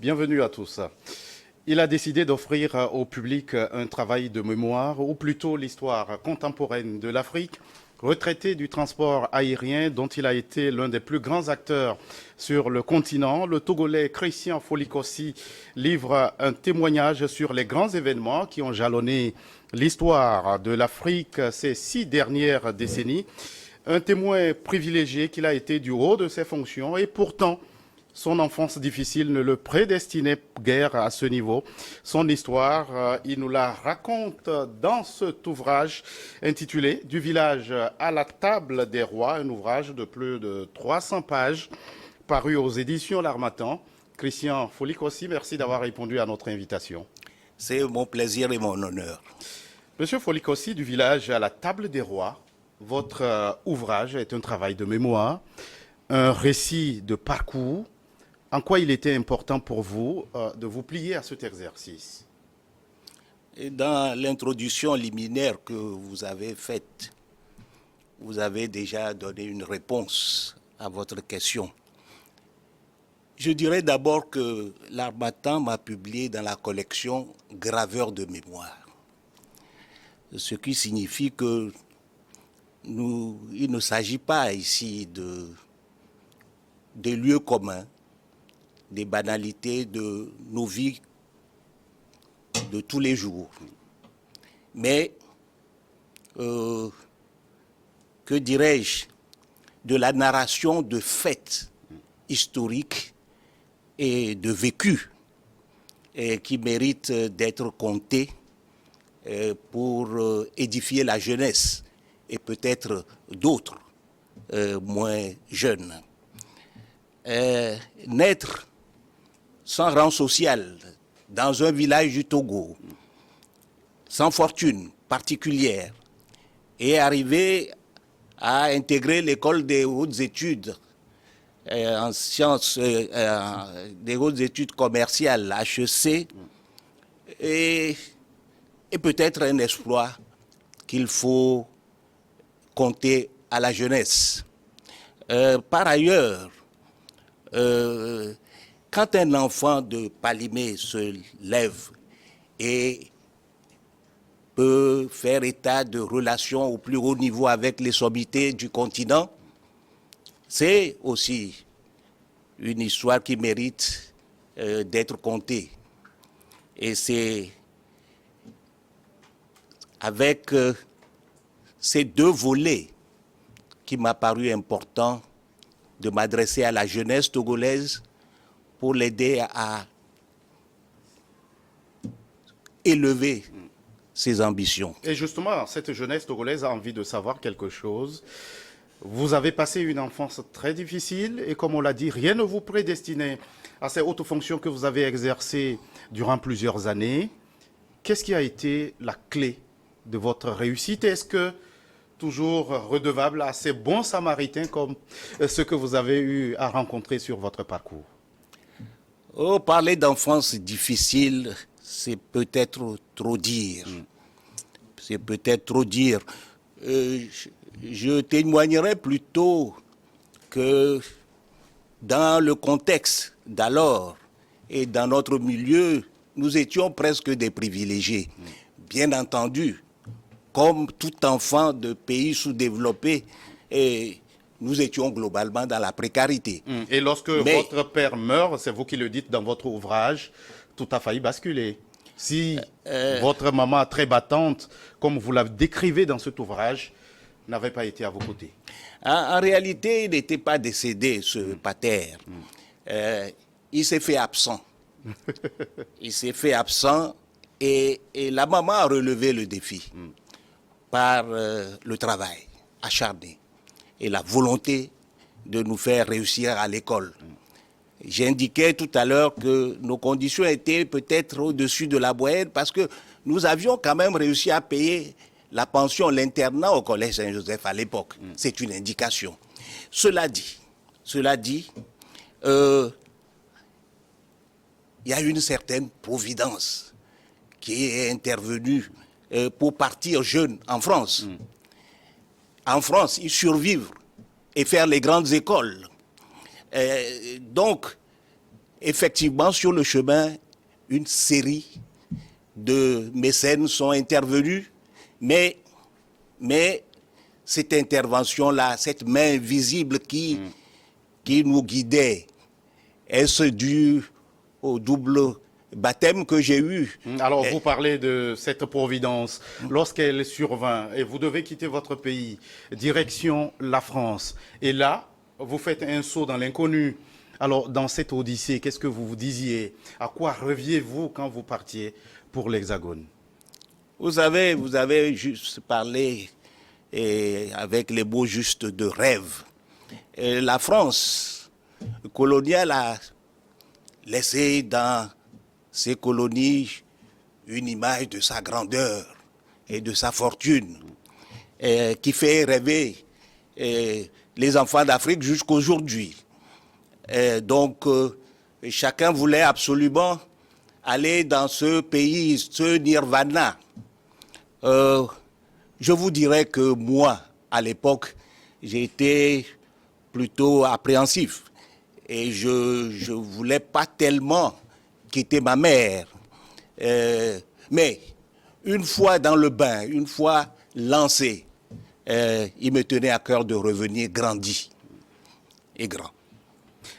Bienvenue à tous. Il a décidé d'offrir au public un travail de mémoire, ou plutôt l'histoire contemporaine de l'Afrique, retraité du transport aérien dont il a été l'un des plus grands acteurs sur le continent. Le Togolais Christian Folikossi livre un témoignage sur les grands événements qui ont jalonné l'histoire de l'Afrique ces 6 dernières décennies. Un témoin privilégié qu'il a été du haut de ses fonctions et pourtant son enfance difficile ne le prédestinait guère à ce niveau. Son histoire, il nous la raconte dans cet ouvrage intitulé « Du village à la table des rois », un ouvrage de plus de 300 pages paru aux éditions L'Harmattan. Christian Folikossi, merci d'avoir répondu à notre invitation. C'est mon plaisir et mon honneur. Monsieur Folikossi, du village à la table des rois, votre ouvrage est un travail de mémoire, un récit de parcours. En quoi il était important pour vous de vous plier à cet exercice? Et dans l'introduction liminaire que vous avez faite, vous avez déjà donné une réponse à votre question. Je dirais d'abord que l'Harmattan m'a publié dans la collection Graveurs de mémoire. Ce qui signifie que il ne s'agit pas ici de lieux communs, des banalités de nos vies de tous les jours. Mais, que dirais-je, de la narration de faits historiques et de vécus qui méritent d'être contés pour édifier la jeunesse et peut-être d'autres moins jeunes. Naître sans rang social, dans un village du Togo, sans fortune particulière, et arriver à intégrer l'école des hautes études en sciences, des hautes études commerciales, HEC, et peut-être un exploit qu'il faut compter à la jeunesse. Par ailleurs, quand un enfant de Palimé se lève et peut faire état de relations au plus haut niveau avec les sommités du continent, c'est aussi une histoire qui mérite d'être contée. Et c'est avec ces deux volets qu'il m'a paru important de m'adresser à la jeunesse togolaise pour l'aider à élever ses ambitions. Et justement, cette jeunesse togolaise a envie de savoir quelque chose. Vous avez passé une enfance très difficile et comme on l'a dit, rien ne vous prédestinait à ces hautes fonctions que vous avez exercées durant plusieurs années. Qu'est-ce qui a été la clé de votre réussite? Est-ce que toujours redevable à ces bons samaritains comme ceux que vous avez eu à rencontrer sur votre parcours? Oh, parler d'enfance difficile, c'est peut-être trop dire. C'est peut-être trop dire. Je témoignerais plutôt que dans le contexte d'alors et dans notre milieu, nous étions presque des privilégiés. Bien entendu, comme tout enfant de pays sous-développés, nous étions globalement dans la précarité. Et lorsque votre père meurt, c'est vous qui le dites dans votre ouvrage, tout a failli basculer. Si votre maman très battante, comme vous la décrivez dans cet ouvrage, n'avait pas été à vos côtés. En réalité, il n'était pas décédé, ce pater. Il s'est fait absent. Il s'est fait absent et la maman a relevé le défi par le travail acharné et la volonté de nous faire réussir à l'école. J'indiquais tout à l'heure que nos conditions étaient peut-être au-dessus de la moyenne parce que nous avions quand même réussi à payer la pension, l'internat au Collège Saint-Joseph à l'époque. C'est une indication. Cela dit, il y a une certaine providence qui est intervenue pour partir jeune en France. En France, y survivre et faire les grandes écoles. Donc, effectivement, sur le chemin, une série de mécènes sont intervenus, mais cette intervention-là, cette main visible qui nous guidait, est-ce dû au double baptême que j'ai eu? Alors, vous parlez de cette providence. Lorsqu'elle survint et vous devez quitter votre pays, direction la France, et là, vous faites un saut dans l'inconnu. Alors, dans cette odyssée, qu'est-ce que vous vous disiez? À quoi reviez-vous quand vous partiez pour l'Hexagone? Vous avez juste parlé avec les mots justes de rêve. Et la France coloniale a laissé dans ses colonies une image de sa grandeur et de sa fortune qui fait rêver les enfants d'Afrique jusqu'aujourd'hui. Donc, chacun voulait absolument aller dans ce pays, ce nirvana. Je vous dirais que moi, à l'époque, j'étais plutôt appréhensif et je ne voulais pas tellement quitter ma mère. Mais une fois dans le bain, une fois lancé, il me tenait à cœur de revenir grandi et grand.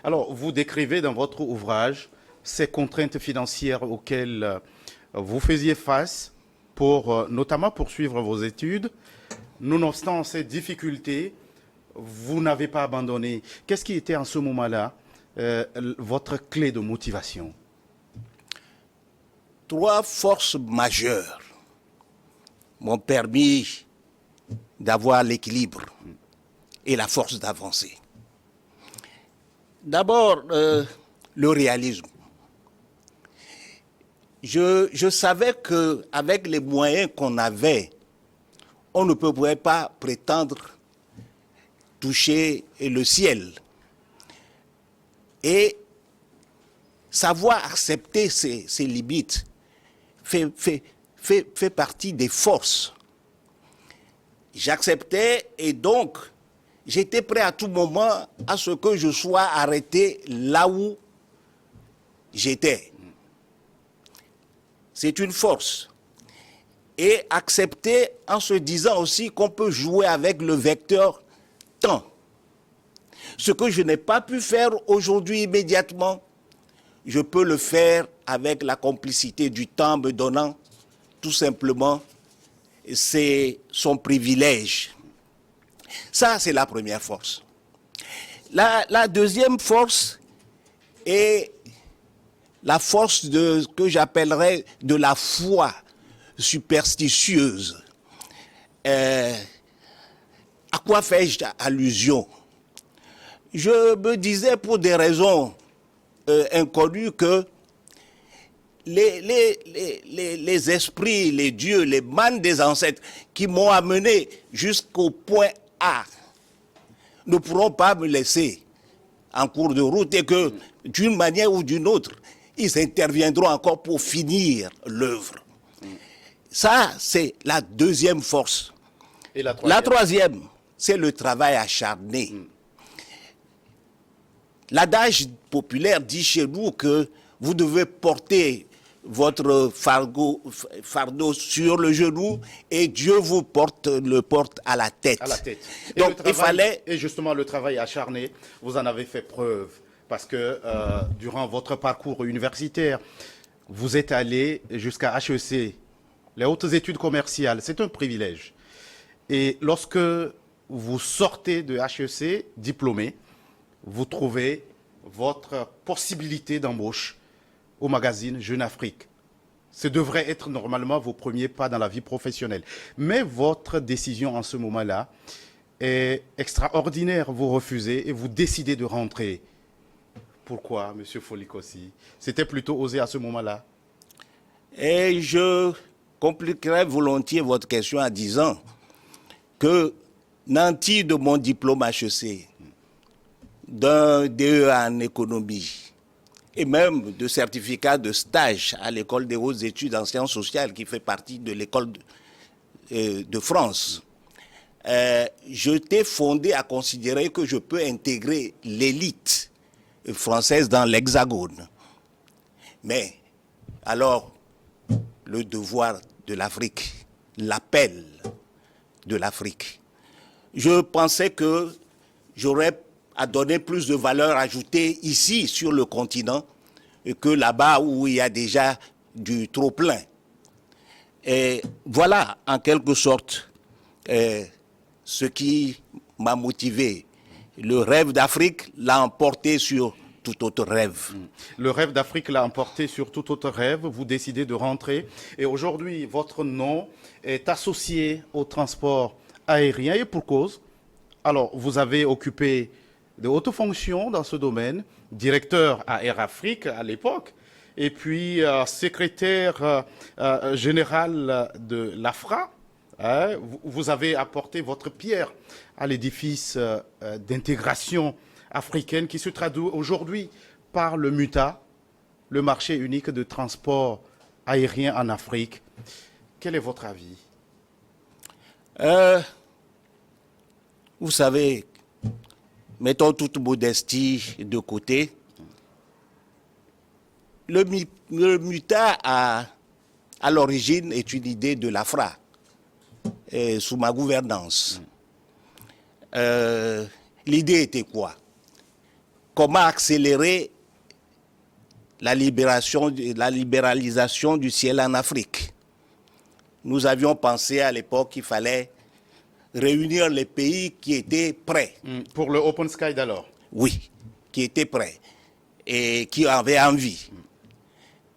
Alors, vous décrivez dans votre ouvrage ces contraintes financières auxquelles vous faisiez face pour notamment poursuivre vos études. Nonobstant ces difficultés, vous n'avez pas abandonné. Qu'est-ce qui était en ce moment-là votre clé de motivation? 3 forces majeures m'ont permis d'avoir l'équilibre et la force d'avancer. D'abord, le réalisme. Je savais qu'avec les moyens qu'on avait, on ne pouvait pas prétendre toucher le ciel. Et savoir accepter ces limites fait partie des forces. J'acceptais et donc j'étais prêt à tout moment à ce que je sois arrêté là où j'étais. C'est une force. Et accepter en se disant aussi qu'on peut jouer avec le vecteur temps. Ce que je n'ai pas pu faire aujourd'hui immédiatement, je peux le faire avec la complicité du temps me donnant tout simplement c'est son privilège. Ça, c'est la première force. La deuxième force est la force de ce que j'appellerais de la foi superstitieuse. À quoi fais-je allusion? Je me disais pour des raisons inconnues que les esprits, les dieux, les mânes des ancêtres qui m'ont amené jusqu'au point A ne pourront pas me laisser en cours de route et que d'une manière ou d'une autre, ils interviendront encore pour finir l'œuvre. Ça, c'est la deuxième force. Et la troisième? La troisième, c'est le travail acharné. L'adage populaire dit chez nous que vous devez porter votre fardeau sur le genou et Dieu vous le porte à la tête. À la tête. Donc il fallait... Et justement, le travail acharné, vous en avez fait preuve. Parce que durant votre parcours universitaire, vous êtes allé jusqu'à HEC, les hautes études commerciales. C'est un privilège. Et lorsque vous sortez de HEC, diplômé, vous trouvez votre possibilité d'embauche au magazine Jeune Afrique. Ce devrait être normalement vos premiers pas dans la vie professionnelle. Mais votre décision en ce moment-là est extraordinaire. Vous refusez et vous décidez de rentrer. Pourquoi, M. Folikossi? C'était plutôt osé à ce moment-là. Et je compliquerais volontiers votre question en disant que nanti de mon diplôme HEC, d'un DE en économie et même de certificat de stage à l'école des hautes études en sciences sociales qui fait partie de l'école de France, je t'ai fondé à considérer que je peux intégrer l'élite française dans l'Hexagone. Mais alors, le devoir de l'Afrique, l'appel de l'Afrique. Je pensais que j'aurais à donner plus de valeur ajoutée ici sur le continent que là-bas où il y a déjà du trop-plein. Et voilà en quelque sorte ce qui m'a motivé. Le rêve d'Afrique l'a emporté sur tout autre rêve. Le rêve d'Afrique l'a emporté sur tout autre rêve. Vous décidez de rentrer. Et aujourd'hui, votre nom est associé au transport aérien. Et pour cause. Alors, vous avez occupé de hautes fonctions dans ce domaine. Directeur à Air Afrique à l'époque. Et puis, secrétaire général de l'AFRA. Hein, vous avez apporté votre pierre à l'édifice d'intégration africaine qui se traduit aujourd'hui par le MUTA, le marché unique de transport aérien en Afrique. Quel est votre avis? Vous savez, mettons toute modestie de côté, le MUTA à l'origine est une idée de l'AFRA, sous ma gouvernance. L'idée était quoi? Comment accélérer la libéralisation du ciel en Afrique? Nous avions pensé à l'époque qu'il fallait réunir les pays qui étaient prêts. Pour le Open Sky d'alors? Oui, qui étaient prêts et qui avaient envie.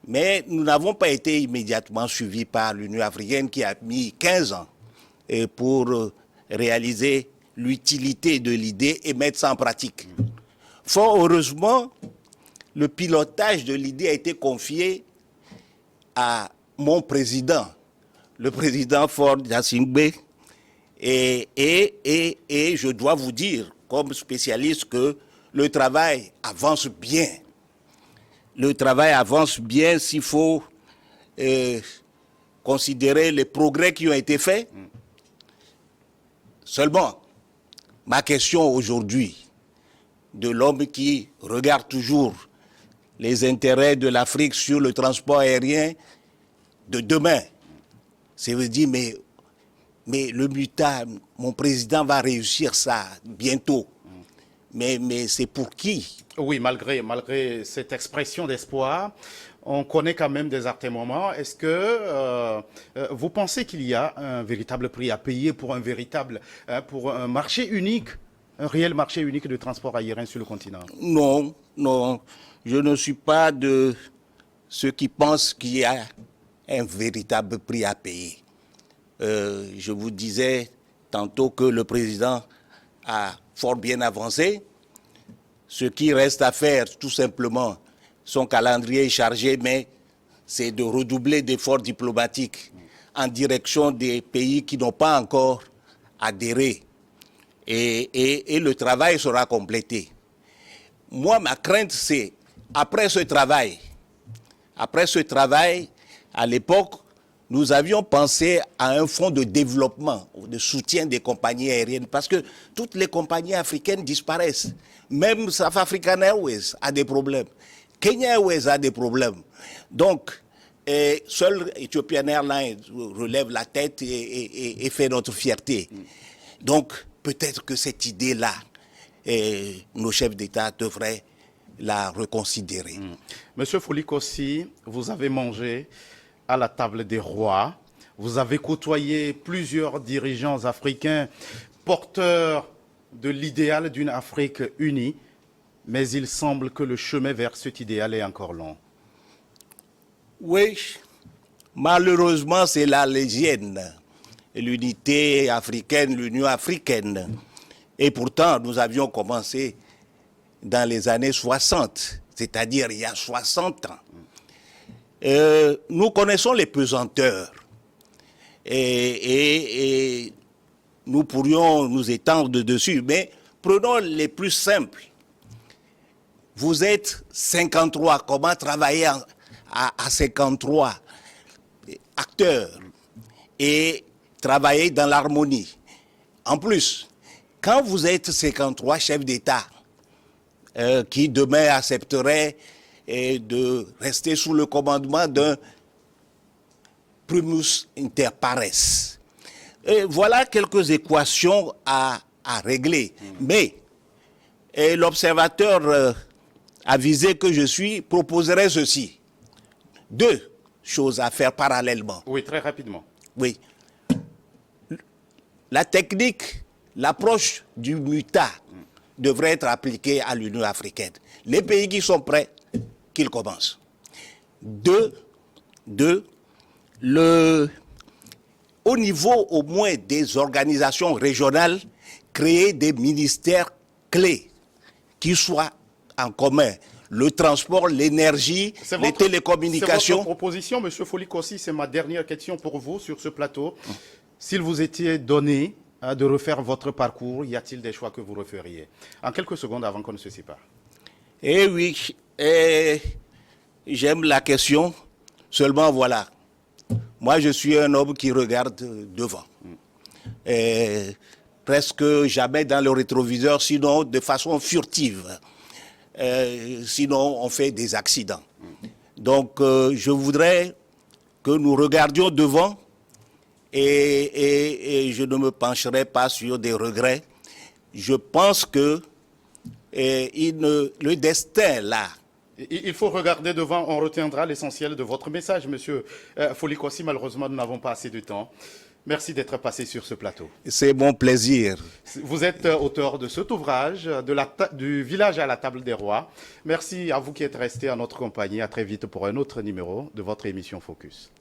Mais nous n'avons pas été immédiatement suivis par l'Union africaine qui a mis 15 ans pour réaliser l'utilité de l'idée et mettre ça en pratique. Fort heureusement, le pilotage de l'idée a été confié à mon président, le président Faure Gnassingbé, et je dois vous dire, comme spécialiste, que le travail avance bien. Le travail avance bien s'il faut considérer les progrès qui ont été faits. Seulement, ma question aujourd'hui, de l'homme qui regarde toujours les intérêts de l'Afrique sur le transport aérien de demain, c'est de dire, mais le MUTA, mon président va réussir ça bientôt. Mais c'est pour qui? Oui, malgré cette expression d'espoir, on connaît quand même des atermoiements. Est-ce que vous pensez qu'il y a un véritable prix à payer pour pour un marché unique, un réel marché unique de transport aérien sur le continent? Non, non. Je ne suis pas de ceux qui pensent qu'il y a un véritable prix à payer. Je vous disais tantôt que le président a fort bien avancé. Ce qui reste à faire, tout simplement, son calendrier est chargé, mais c'est de redoubler d'efforts diplomatiques en direction des pays qui n'ont pas encore adhéré. Et le travail sera complété. Moi, ma crainte, c'est, après ce travail, à l'époque, nous avions pensé à un fonds de développement, de soutien des compagnies aériennes, parce que toutes les compagnies africaines disparaissent. Même South African Airways a des problèmes. Kenya Airways a des problèmes. Donc, seul Ethiopian Airlines relève la tête et fait notre fierté. Donc, peut-être que cette idée-là, nos chefs d'État devraient la reconsidérer. Monsieur Folikossi, vous avez mangé à la table des rois. Vous avez côtoyé plusieurs dirigeants africains porteurs de l'idéal d'une Afrique unie, mais il semble que le chemin vers cet idéal est encore long. Oui, malheureusement, c'est la légende, l'unité africaine, l'Union africaine. Et pourtant, nous avions commencé dans les années 60, c'est-à-dire il y a 60 ans. Nous connaissons les pesanteurs et nous pourrions nous étendre dessus, mais prenons les plus simples. Vous êtes 53, comment travailler à 53 acteurs et travailler dans l'harmonie? En plus, quand vous êtes 53 chefs d'État qui demain accepteraient et de rester sous le commandement d'un primus inter pares. Et voilà quelques équations à régler. Mais l'observateur avisé que je suis proposerait ceci. 2 choses à faire parallèlement. Oui, très rapidement. Oui. La technique, l'approche du MUTA devrait être appliquée à l'Union africaine. Les pays qui sont prêts, qu'ils commencent. 2, au niveau au moins des organisations régionales, créer des ministères clés qui soient en commun. Le transport, l'énergie, les télécommunications. C'est votre proposition, M. Folikossi, c'est ma dernière question pour vous sur ce plateau. S'il vous était donné de refaire votre parcours, y a-t-il des choix que vous referiez? En quelques secondes avant qu'on ne se sépare. Eh oui, j'aime la question, seulement voilà. Moi, je suis un homme qui regarde devant. Presque jamais dans le rétroviseur, sinon de façon furtive. Sinon, on fait des accidents. Donc, je voudrais que nous regardions devant et je ne me pencherai pas sur des regrets. Je pense que le destin, là, il faut regarder devant, on retiendra l'essentiel de votre message, monsieur Folikossi. Malheureusement, nous n'avons pas assez de temps. Merci d'être passé sur ce plateau. C'est mon plaisir. Vous êtes auteur de cet ouvrage, du village à la table des rois. Merci à vous qui êtes restés à notre compagnie. À très vite pour un autre numéro de votre émission Focus.